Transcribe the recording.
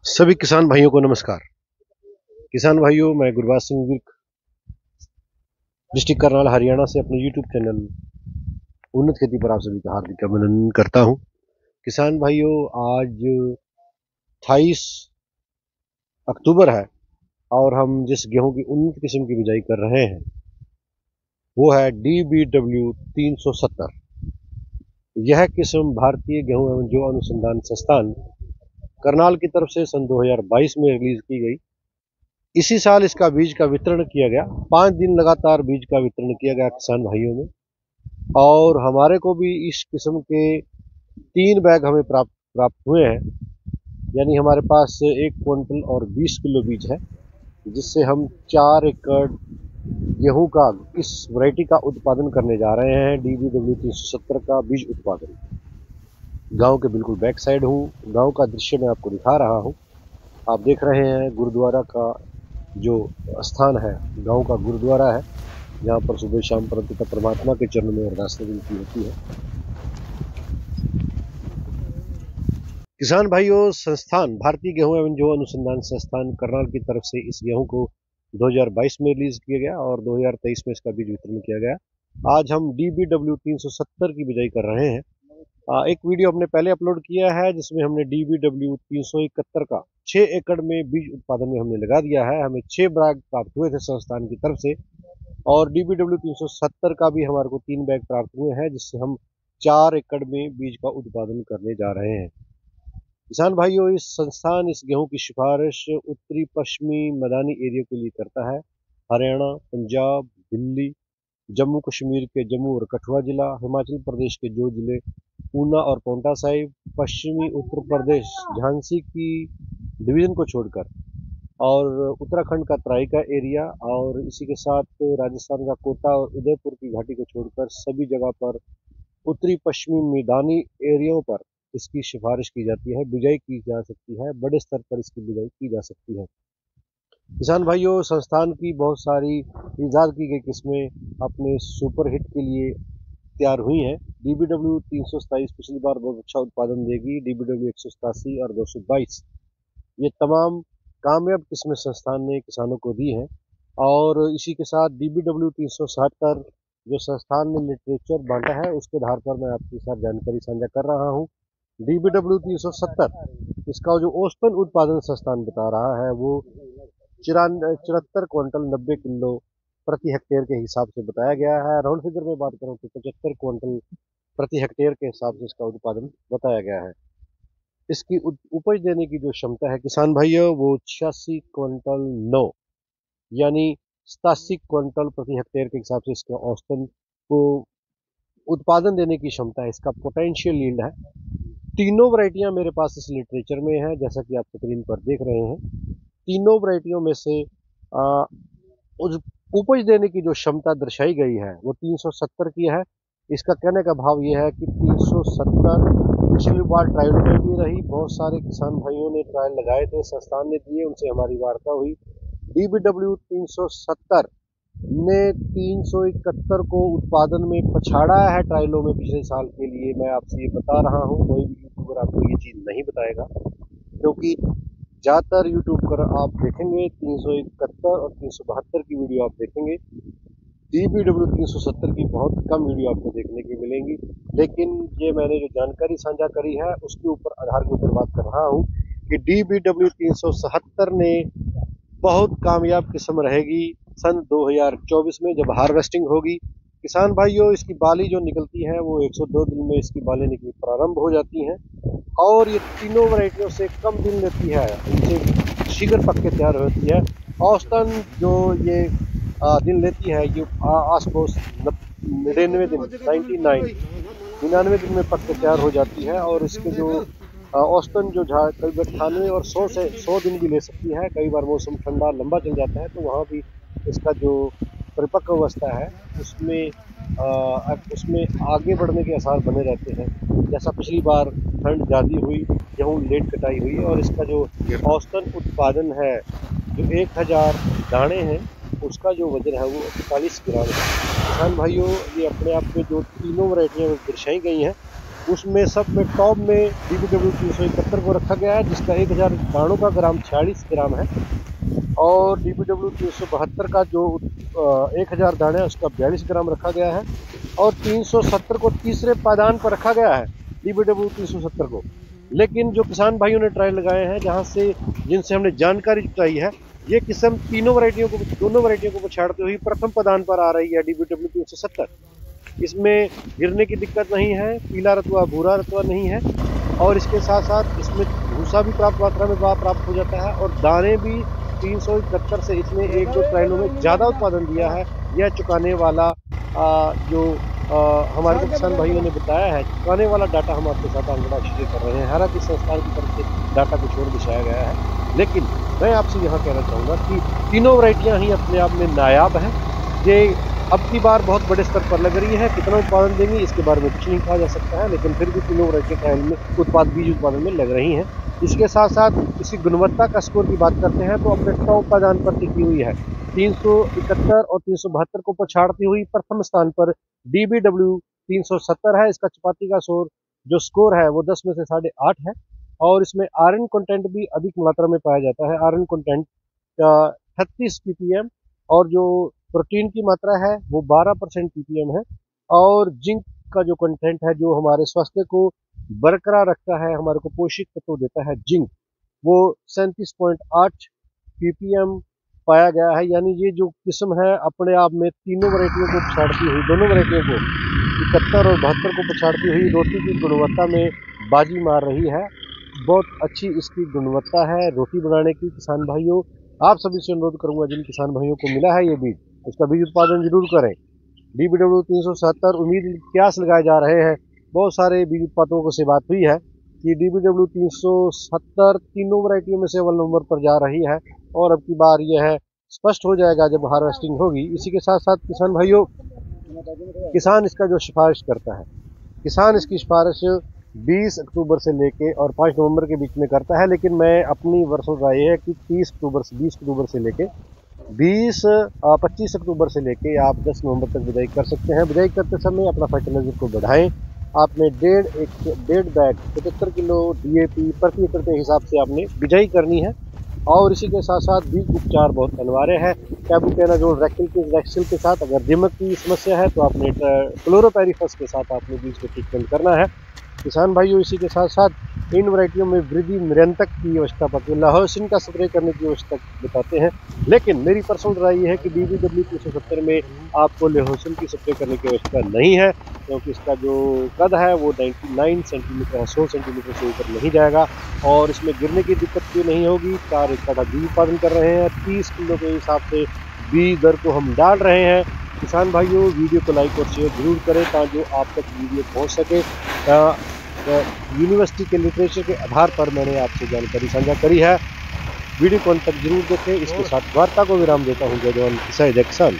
सभी किसान भाइयों को नमस्कार। किसान भाइयों, मैं गुरबाज सिंह विर्क डिस्ट्रिक्ट करनाल हरियाणा से अपने यूट्यूब चैनल उन्नत खेती पर आप सभी का हार्दिक अभिनंदन करता हूं। किसान भाइयों, आज 28 अक्टूबर है और हम जिस गेहूं की उन्नत किस्म की बिजाई कर रहे हैं वो है DBW 370। यह किस्म भारतीय गेहूं एवं जौ अनुसंधान संस्थान करनाल की तरफ से सन 2022 में रिलीज की गई। इसी साल इसका बीज का वितरण किया गया। 5 दिन लगातार बीज का वितरण किया गया किसान भाइयों में, और हमारे को भी इस किस्म के 3 बैग हमें प्राप्त हुए हैं। यानी हमारे पास 1 क्विंटल और 20 किलो बीज है, जिससे हम 4 एकड़ गेहूं का इस वैरायटी का उत्पादन करने जा रहे हैं। DBW 370 का बीज उत्पादन। गांव के बिल्कुल बैक साइड हूँ। गांव का दृश्य मैं आपको दिखा रहा हूँ। आप देख रहे हैं गुरुद्वारा का जो स्थान है, गांव का गुरुद्वारा है, जहां पर सुबह शाम परमपिता परमात्मा के चरणों में अरदास विनती होती है। किसान भाइयों, संस्थान भारतीय गेहूं एवं जौ अनुसंधान संस्थान करनाल की तरफ से इस गेहूं को 2022 में रिलीज किया गया और 2023 में इसका बीज वितरण किया गया। आज हम DBW 370 की बिजाई कर रहे हैं। एक वीडियो हमने पहले अपलोड किया है जिसमें हमने DBW 371 का 6 एकड़ में बीज उत्पादन में हमने लगा दिया है। हमें 6 बैग प्राप्त हुए थे संस्थान की तरफ से, और DBW 370 का भी हमारे को 3 बैग प्राप्त हुए हैं, जिससे हम 4 एकड़ में बीज का उत्पादन करने जा रहे हैं। किसान भाइयों, इस संस्थान इस गेहूं की सिफारिश उत्तरी पश्चिमी मैदानी एरिया के लिए करता है। हरियाणा, पंजाब, दिल्ली, जम्मू कश्मीर के जम्मू और कठुआ जिला, हिमाचल प्रदेश के जो जिले ऊना और पाउंटा साहिब, पश्चिमी उत्तर प्रदेश झांसी की डिवीजन को छोड़कर, और उत्तराखंड का तराई का एरिया, और इसी के साथ राजस्थान का कोटा और उदयपुर की घाटी को छोड़कर सभी जगह पर उत्तरी पश्चिमी मैदानी एरियो पर इसकी सिफारिश की जाती है। बिजाई की जा सकती है, बड़े स्तर पर इसकी बिजाई की जा सकती है। किसान भाइयों, संस्थान की बहुत सारी ईजाद की गई किस्में अपने सुपर हिट के लिए तैयार हुई हैं। DBW 327 पिछली बार बहुत अच्छा उत्पादन देगी। DBW 187 और 222 ये तमाम कामयाब किस्में संस्थान ने किसानों को दी हैं। और इसी के साथ DBW 377 जो संस्थान ने लिटरेचर बांटा है, उसके आधार पर मैं आपके साथ जानकारी साझा कर रहा हूँ। DBW 370 इसका जो औसतन उत्पादन संस्थान बता रहा है वो 74 क्विंटल 90 किलो प्रति हेक्टेयर के हिसाब से बताया गया है। राउंड फिगर में बात करूं तो 75 क्विंटल प्रति हेक्टेयर के हिसाब से इसका उत्पादन बताया गया है। इसकी उपज देने की जो क्षमता है किसान भाइयों, वो 86 क्विंटल 9 यानी 87 क्विंटल प्रति हेक्टेयर के हिसाब से इसका औसतन को उत्पादन देने की क्षमता है। इसका पोटेंशियल यील्ड है। तीनों वैरायटियां मेरे पास इस लिटरेचर में है, जैसा कि आप स्क्रीन पर देख रहे हैं। तीनों वैरायटियों में से उपज देने की जो क्षमता दर्शाई गई है वो 370 की है। इसका कहने का भाव ये है कि 370 पिछली बार ट्रायल में भी रही। बहुत सारे किसान भाइयों ने ट्रायल लगाए थे, संस्थान ने दिए, उनसे हमारी वार्ता हुई। DBW 370 ने 371 को उत्पादन में पछाड़ा है ट्रायलों में पिछले साल के लिए। मैं आपसे ये बता रहा हूँ, कोई भी यूट्यूबर आपको ये चीज़ नहीं बताएगा, क्योंकि ज़्यादातर यूट्यूब पर आप देखेंगे 371 और 372 की वीडियो आप देखेंगे। DBW 370 की बहुत कम वीडियो आपको देखने की मिलेंगी। लेकिन ये मैंने जो जानकारी साझा करी है उसके ऊपर आधार के ऊपर बात कर रहा हूँ कि DBW 370 ने बहुत कामयाब किस्म रहेगी सन 2024 में जब हार्वेस्टिंग होगी। किसान भाइयों, इसकी बाली जो निकलती है वो 102 दिन में इसकी बाली निकलनी प्रारंभ हो जाती हैं, और ये तीनों वैरायटियों से कम दिन लेती है, इनसे शीघ्र पक के तैयार होती है। औसतन जो ये दिन लेती है ये आस पास 99 दिन 99 दिन में पक के तैयार हो जाती है। और इसके जो औसतन जो कई बार 98 और 100 से 100 दिन भी ले सकती है। कई बार मौसम ठंडा लंबा चल जाता है तो वहाँ भी इसका जो परिपक्व अवस्था है उसमें आगे बढ़ने के आसार बने रहते हैं। जैसा पिछली बार ठंड ज़्यादा हुई, गेहूँ लेट कटाई हुई, और इसका जो औसतन उत्पादन है जो 1000 दाने हैं उसका जो वजन है वो 41 ग्राम है। किसान भाइयों, ये अपने आप में जो तीनों वैरायटियाँ दर्शाई गई हैं उसमें सब में टॉप में DBW 371 को रखा गया है, जिसका 1000 दानों का ग्राम 46 ग्राम है। और DBW 372 का जो 1000 दाने है उसका 42 ग्राम रखा गया है। और 370 को तीसरे पायदान पर रखा गया है, DBW 370 को। लेकिन जो किसान भाइयों ने ट्रायल लगाए हैं, जहां से जिनसे हमने जानकारी जुटाई है, ये किस्म दोनों वैरायटियों को पछाड़ते हुए प्रथम पायदान पर आ रही है DBW 370। इसमें गिरने की दिक्कत नहीं है, पीला रतुआ भूरा रतुआ नहीं है, और इसके साथ साथ इसमें भूसा भी प्राप्त मात्रा में प्राप्त हो जाता है, और दाने भी 371 से इसने एक दो ट्रायलों में ज़्यादा उत्पादन दिया है। यह चुकाने वाला जो हमारे को किसान भाइयों ने बताया है, चुकाने वाला डाटा हम आपके साथ आंकड़ा शेयर कर रहे हैं। हालांकि संस्थान की तरफ से डाटा को छोड़ दिखाया गया है, लेकिन मैं आपसे यहाँ कहना चाहूँगा कि तीनों वैरायटियाँ ही अपने आप में नायाब हैं। ये अब की बार बहुत बड़े स्तर पर लग रही है। कितना उत्पादन देंगी इसके बारे में कुछ नहीं कहा जा सकता है, लेकिन फिर भी तीनों वैरायटी ट्रायल में बीज उत्पादन में लग रही हैं। इसके साथ साथ इसकी गुणवत्ता का स्कोर की बात करते हैं तो अपने टॉप पायदान पर टिकी हुई है। 371 और 372 को पछाड़ती हुई प्रथम स्थान पर DBW 370 है। इसका चपाती का जो स्कोर है वो 10 में से 8.5 है, और इसमें आयरन कंटेंट भी अधिक मात्रा में पाया जाता है। आयरन कंटेंट 36 ppm, और जो प्रोटीन की मात्रा है वो 12% ppm है। और जिंक का जो कंटेंट है, जो हमारे स्वास्थ्य को बरकरार रखता है, हमारे को पोषक तत्व देता है जिंक, वो 37.8 ppm पाया गया है। यानी ये जो किस्म है अपने आप में तीनों वैरायटियों को पछाड़ती हुई, दोनों वैरायटियों को 71 और 72 को पछाड़ती हुई रोटी की गुणवत्ता में बाजी मार रही है। बहुत अच्छी इसकी गुणवत्ता है रोटी बनाने की। किसान भाइयों, आप सभी से अनुरोध करूंगा, जिन किसान भाइयों को मिला है ये बीज, उसका बीज उत्पादन जरूर करें। DBW 370 उम्मीद प्रयास लगाए जा रहे हैं। बहुत सारे बीज उत्पादकों से बात हुई है कि DBW 370 तीनों वैरायटियों में से अव्वल नंबर पर जा रही है, और अब की बार यह स्पष्ट हो जाएगा जब हार्वेस्टिंग होगी। इसी के साथ साथ किसान भाइयों, किसान इसका जो सिफारिश करता है, किसान इसकी सिफारिश 20 अक्टूबर से लेके और 5 नवंबर के बीच में करता है। लेकिन मैं अपनी वर्षों राय है कि 20 अक्टूबर से लेके 25 अक्टूबर से लेके आप 10 नवंबर तक बिजाई कर सकते हैं। बिजाई करते समय अपना फर्टिलाइजर को बढ़ाएं। आपने डेढ़ बैग 75 किलो DAP प्रति एकड़ के हिसाब से आपने बिजाई करनी है। और इसी के साथ साथ बीज उपचार बहुत अनिवार्य है। कैबुटेनाजोल रैक्सिल के साथ, अगर दीमक की समस्या है तो आपने क्लोरोपैरिफस के साथ आपने बीज को ट्रीटमेंट करना है। किसान भाइयों, इसी के साथ साथ इन वैरायटियों में वृद्धि निरंतक की आवश्यकता पड़ती है, लाहौसिन का स्प्रे करने की आवश्यकता बताते हैं। लेकिन मेरी पर्सनल राय ये है कि DBW 370 में आपको लाहौसिन की स्प्रे करने की आवश्यकता नहीं है, क्योंकि इसका जो कद है वो 99 सेंटीमीटर है, 100 सेंटीमीटर से ऊपर नहीं जाएगा, और इसमें गिरने की दिक्कत भी नहीं होगी। 4 एकड़ का बीज उत्पादन कर रहे हैं, 30 किलो के हिसाब से बीज दर को हम डाल रहे हैं। किसान भाइयों, वीडियो को लाइक और शेयर जरूर करें ताकि आप तक वीडियो पहुंच सके। यूनिवर्सिटी के लिटरेचर के आधार पर मैंने आपसे जानकारी साझा करी है। वीडियो को अंत तक जरूर देखें। इसके साथ वार्ता को विराम देता हूँ। जय जवान जय किसान।